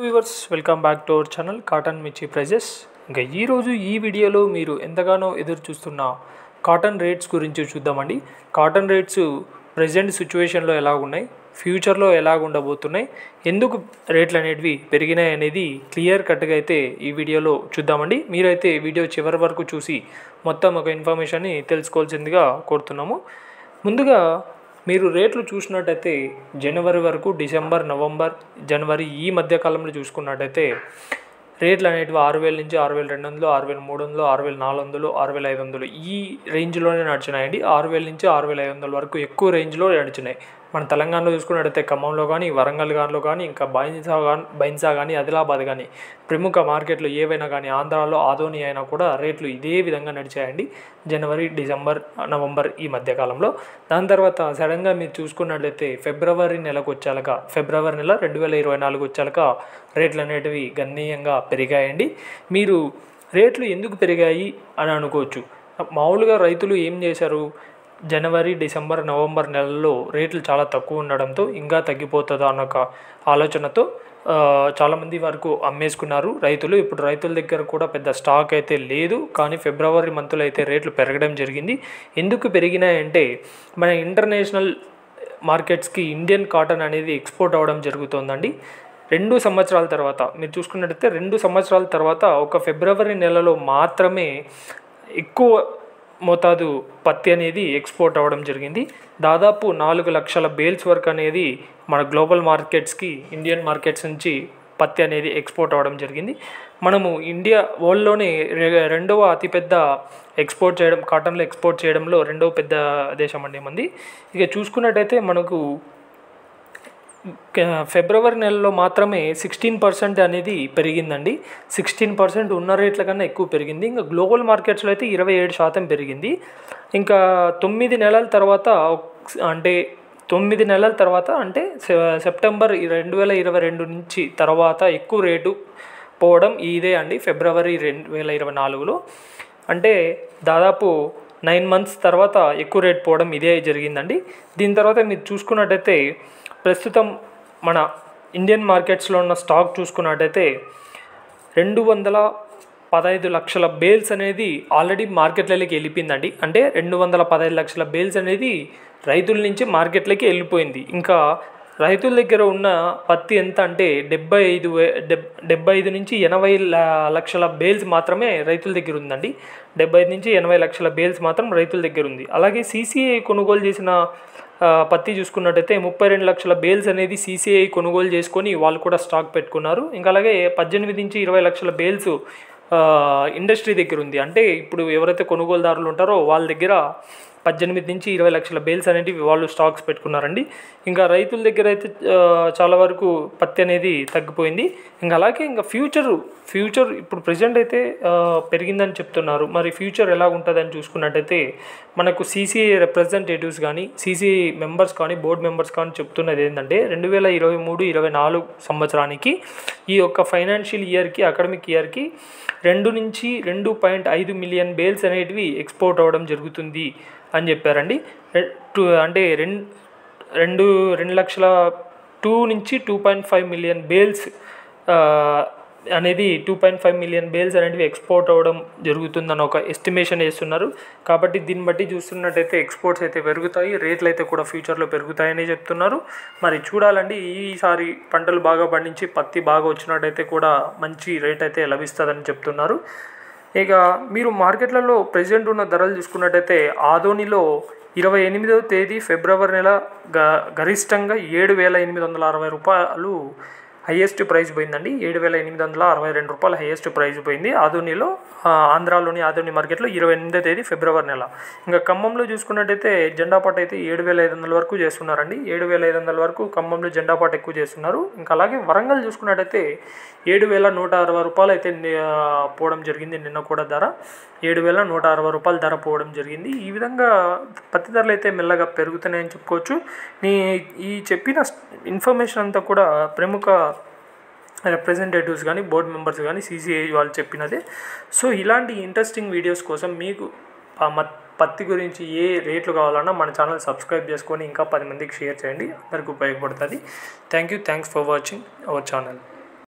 Viewers welcome back to our channel cotton మిర్చి prices. ఇంకా ఈరోజు ఈ వీడియోలో మీరు ఎంతగానో ఎదురు చూస్తున్న కాటన్ రేట్స్ గురించి చూద్దామండి. కాటన్ రేట్స్ ప్రజెంట్ సిచ్యువేషన్లో ఎలా ఉన్నాయి, ఫ్యూచర్లో ఎలా ఉండబోతున్నాయి, ఎందుకు రేట్లు అనేటివి పెరిగినాయి అనేది క్లియర్ కట్గా అయితే ఈ వీడియోలో చూద్దామండి. మీరైతే వీడియో చివరి వరకు చూసి మొత్తం ఒక ఇన్ఫర్మేషన్ని తెలుసుకోవాల్సిందిగా కోరుతున్నాము. ముందుగా మీరు రేట్లు చూసినట్టయితే జనవరి వరకు డిసెంబర్, నవంబర్, జనవరి ఈ మధ్య కాలంలో చూసుకున్నట్టయితే రేట్లు అనేటివి 6,000 నుంచి 6,200, 6,300, 6,400, 6,500 ఈ రేంజ్లోనే నడిచినాయండి. 6,000 నుంచి 6,500 వరకు ఎక్కువ రేంజ్లో నడిచినాయి. మన తెలంగాణలో చూసుకున్నట్టయితే ఖమ్మంలో కానీ, వరంగల్ గానిలో కానీ, ఇంకా బైన్సా కానీ, ఆదిలాబాద్ కానీ ప్రముఖ మార్కెట్లు ఏవైనా కానీ, ఆంధ్రాలో ఆదోని అయినా కూడా రేట్లు ఇదే విధంగా నడిచాయండి జనవరి, డిసెంబర్, నవంబర్ ఈ మధ్యకాలంలో. దాని తర్వాత సడన్గా మీరు చూసుకున్నట్లయితే ఫిబ్రవరి నెలకు వచ్చాక, ఫిబ్రవరి నెల 2024 వచ్చాక రేట్లు అనేటివి గణనీయంగా పెరిగాయండి. మీరు రేట్లు ఎందుకు పెరిగాయి అని అనుకోవచ్చు. మామూలుగా రైతులు ఏం చేశారు, జనవరి, డిసెంబర్, నవంబర్ నెలల్లో రేట్లు చాలా తక్కువ ఉండడంతో ఇంకా తగ్గిపోతుందా అన్న ఒక ఆలోచనతో చాలామంది వరకు అమ్మేసుకున్నారు రైతులు. ఇప్పుడు రైతుల దగ్గర కూడా పెద్ద స్టాక్ అయితే లేదు, కానీ ఫిబ్రవరి మంత్లో అయితే రేట్లు పెరగడం జరిగింది. ఎందుకు పెరిగినాయంటే మన ఇంటర్నేషనల్ మార్కెట్స్కి ఇండియన్ కాటన్ అనేది ఎక్స్పోర్ట్ అవ్వడం జరుగుతుందండి. 2 సంవత్సరాల తర్వాత మీరు చూసుకున్నట్టయితే 2 సంవత్సరాల తర్వాత ఒక ఫిబ్రవరి నెలలో మాత్రమే ఎక్కువ మోతాదు పత్తి అనేది ఎక్స్పోర్ట్ అవ్వడం జరిగింది. దాదాపు 4 లక్షల బేల్స్ వరకు అనేది మన గ్లోబల్ మార్కెట్స్కి, ఇండియన్ మార్కెట్స్ నుంచి పత్తి అనేది ఎక్స్పోర్ట్ అవ్వడం జరిగింది. మనము ఇండియా వరల్డ్లోనే రెండవ అతిపెద్ద ఎక్స్పోర్ట్ చేయడం, కాటన్లో ఎక్స్పోర్ట్ చేయడంలో రెండవ పెద్ద దేశం అండి మంది. ఇక చూసుకున్నట్టయితే మనకు ఫిబ్రవరి నెలలో మాత్రమే 16% అనేది పెరిగిందండి. 16% ఉన్న రేట్ల కన్నా ఎక్కువ పెరిగింది. ఇంకా గ్లోబల్ మార్కెట్స్లో అయితే 27% పెరిగింది. ఇంకా 9 నెలల తర్వాత అంటే సెప్టెంబర్ 2022 నుంచి తర్వాత ఎక్కువ రేటు పోవడం ఇదే అండి. ఫిబ్రవరి 2024లో అంటే దాదాపు 9 మంత్స్ తర్వాత ఎక్కువ రేట్ పోవడం ఇదే జరిగిందండి. దీని తర్వాత మీరు చూసుకున్నట్టయితే ప్రస్తుతం మన ఇండియన్ మార్కెట్స్లో ఉన్న స్టాక్ చూసుకున్నట్టయితే 215 లక్షల బేల్స్ అనేది ఆల్రెడీ మార్కెట్లలోకి వెళ్ళిపోయిందండి. అంటే 215 లక్షల బేల్స్ అనేది రైతుల నుంచి మార్కెట్లోకి వెళ్ళిపోయింది. ఇంకా రైతుల దగ్గర ఉన్న పత్తి ఎంత అంటే 75 నుంచి 80 లక్షల బేల్స్ మాత్రమే రైతుల దగ్గర ఉందండి. 75 నుంచి 80 లక్షల బేల్స్ మాత్రం రైతుల దగ్గర ఉంది. అలాగే CCI కొనుగోలు చేసిన పత్తి చూసుకున్నట్టయితే 32 లక్షల బేల్స్ అనేది CCI కొనుగోలు చేసుకొని వాళ్ళు కూడా స్టాక్ పెట్టుకున్నారు. ఇంకా అలాగే 18 నుంచి 20 లక్షల బేల్స్ ఇండస్ట్రీ దగ్గర ఉంది. అంటే ఇప్పుడు ఎవరైతే కొనుగోలుదారులు ఉంటారో వాళ్ళ దగ్గర 18 నుంచి 20 లక్షల బేల్స్ అనేటివి వాళ్ళు స్టాక్స్ పెట్టుకున్నారండి. ఇంకా రైతుల దగ్గర అయితే చాలా వరకు పత్తి అనేది తగ్గిపోయింది. ఇంకా అలాగే ఇంకా ఫ్యూచర్ ఇప్పుడు ప్రజెంట్ అయితే పెరిగిందని చెప్తున్నారు. మరి ఫ్యూచర్ ఎలా ఉంటుందని చూసుకున్నట్టయితే మనకు CCI రిప్రజెంటేటివ్స్ కానీ, CCI మెంబర్స్ కానీ, బోర్డు మెంబర్స్ కానీ చెప్తున్నది ఏంటంటే 2023-24 సంవత్సరానికి ఈ యొక్క ఫైనాన్షియల్ ఇయర్కి, అకాడమిక్ ఇయర్కి 2 నుంచి 2.5 మిలియన్ బేల్స్ అనేటివి ఎక్స్పోర్ట్ అవ్వడం జరుగుతుంది అని చెప్పారండి. అంటే 2 లక్షల 2 నుంచి 2.5 మిలియన్ బేల్స్ అనేది 2.5 మిలియన్ బేల్స్ అనేటివి ఎక్స్పోర్ట్ అవ్వడం జరుగుతుందని ఒక ఎస్టిమేషన్ వేస్తున్నారు. కాబట్టి దీన్ని బట్టి చూస్తున్నట్టయితే ఎక్స్పోర్ట్స్ అయితే పెరుగుతాయి, రేట్లు అయితే కూడా ఫ్యూచర్లో పెరుగుతాయని చెప్తున్నారు. మరి చూడాలండి, ఈసారి పంటలు బాగా పండించి పత్తి బాగా వచ్చినట్టయితే కూడా మంచి రేట్ అయితే లభిస్తుందని చెప్తున్నారు. ఇక మీరు మార్కెట్లలో ప్రెజెంట్ ఉన్న ధరలు చూసుకున్నట్టయితే ఆదోనిలో 28వ తేదీ ఫిబ్రవరి నెల గరిష్టంగా 7,860 రూపాయలు హైయెస్ట్ ప్రైస్ పోయిందండి. 7,862 రూపాయలు హైయెస్ట్ ప్రైస్ పోయింది ఆదోనిలో. ఆంధ్రాలోని ఆదోని మార్కెట్లో 28వ తేదీ ఫిబ్రవరి నెల. ఇంకా ఖమ్మంలో చూసుకున్నట్టయితే జెండాపాట అయితే 7,500 వరకు చేస్తున్నారండి. 7,500 వరకు ఖమ్మంలో జెండాపాట ఎక్కువ చేస్తున్నారు. ఇంకా అలాగే వరంగల్ చూసుకున్నట్టయితే 7,160 రూపాయలు అయితే పోవడం జరిగింది. నిన్న కూడా ధర 7,160 రూపాయల ధర పోవడం జరిగింది. ఈ విధంగా పత్తి ధరలు అయితే మెల్లగా పెరుగుతున్నాయని చెప్పుకోవచ్చు. ఈ చెప్పిన ఇన్ఫర్మేషన్ అంతా కూడా ప్రముఖ రిప్రజెంటేటివ్స్ కానీ, బోర్డు మెంబర్స్ కానీ, CCI వాళ్ళు చెప్పినదే. సో ఇలాంటి ఇంట్రెస్టింగ్ వీడియోస్ కోసం మీకు పత్తి గురించి ఏ రేట్లు కావాలన్నా మన ఛానల్ సబ్స్క్రైబ్ చేసుకొని ఇంకా 10 మందికి షేర్ చేయండి. అందరికీ ఉపయోగపడుతుంది. Thanks for watching our channel.